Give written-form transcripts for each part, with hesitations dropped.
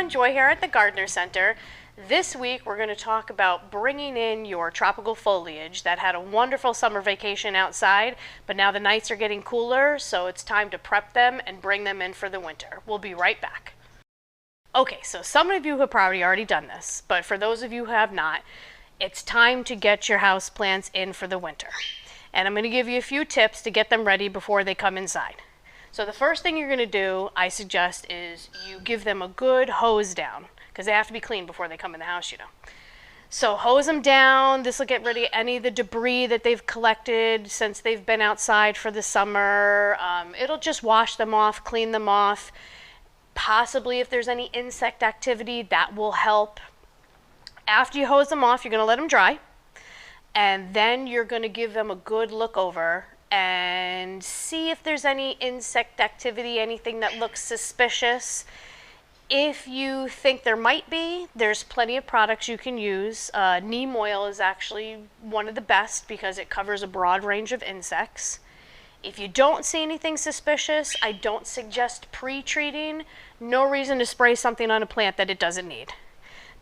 Joy here at the Gardener Center. This week we're going to talk about bringing in your tropical foliage that had a wonderful summer vacation outside, but now the nights are getting cooler, so it's time to prep them and bring them in for the winter. We'll be right back. Okay, so some of you have probably already done this, but for those of you who have not, it's time to get your house plants in for the winter. And I'm going to give you a few tips to get them ready before they come inside. So the first thing you're going to do, I suggest, is you give them a good hose down, because they have to be clean before they come in the house, you know. So hose them down. This will get rid of any of the debris that they've collected since they've been outside for the summer. It'll just wash them off, clean them off. Possibly if there's any insect activity, that will help. After you hose them off, you're going to let them dry, and then you're going to give them a good look over and see if there's any insect activity, anything that looks suspicious. If you think there might be, there's plenty of products you can use. Neem oil is actually one of the best because it covers a broad range of insects. If you don't see anything suspicious, I don't suggest pre-treating. No reason to spray something on a plant that it doesn't need.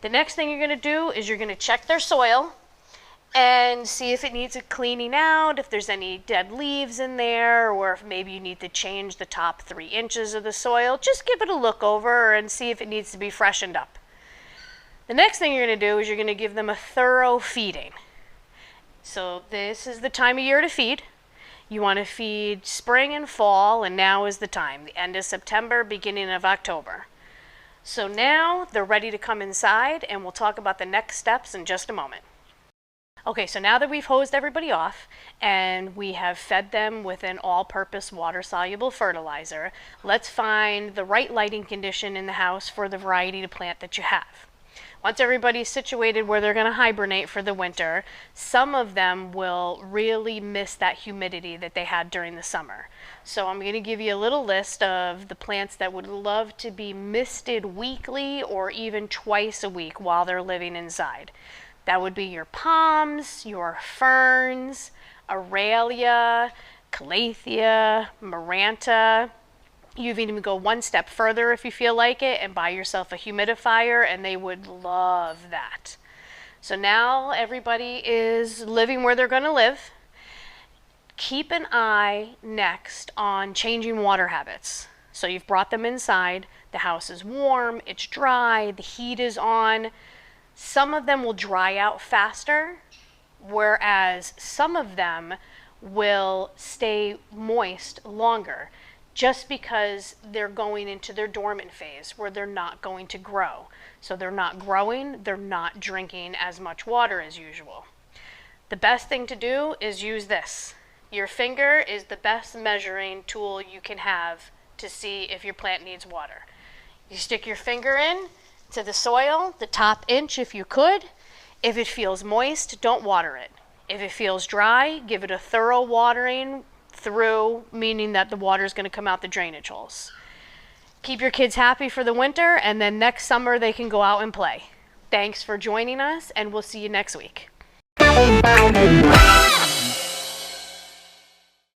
The next thing you're going to do is you're going to check their soil and see if it needs a cleaning out, if there's any dead leaves in there, or if maybe you need to change the top 3 inches of the soil. Just give it a look over and see if it needs to be freshened up. The next thing you're going to do is you're going to give them a thorough feeding. So this is the time of year to feed. You want to feed spring and fall, and now is the time, the end of September, beginning of October. So now they're ready to come inside, and we'll talk about the next steps in just a moment. Okay, so now that we've hosed everybody off and we have fed them with an all-purpose water-soluble fertilizer, let's find the right lighting condition in the house for the variety of plant that you have. Once everybody's situated where they're going to hibernate for the winter, some of them will really miss that humidity that they had during the summer. So I'm going to give you a little list of the plants that would love to be misted weekly or even twice a week while they're living inside. That would be your palms, your ferns, Aralia, Calathea, Maranta. You can even go one step further if you feel like it and buy yourself a humidifier, and they would love that. So now everybody is living where they're going to live. Keep an eye next on changing water habits. So you've brought them inside, the house is warm, it's dry, the heat is on. Some of them will dry out faster, whereas some of them will stay moist longer just because they're going into their dormant phase where they're not going to grow. So they're not growing, they're not drinking as much water as usual. The best thing to do is use this. Your finger is the best measuring tool you can have to see if your plant needs water. You stick your finger in to the soil, the top inch if you could. If it feels moist, don't water it. If it feels dry, give it a thorough watering through, meaning that the water is going to come out the drainage holes. Keep your kids happy for the winter, and then next summer they can go out and play. Thanks for joining us, and we'll see you next week.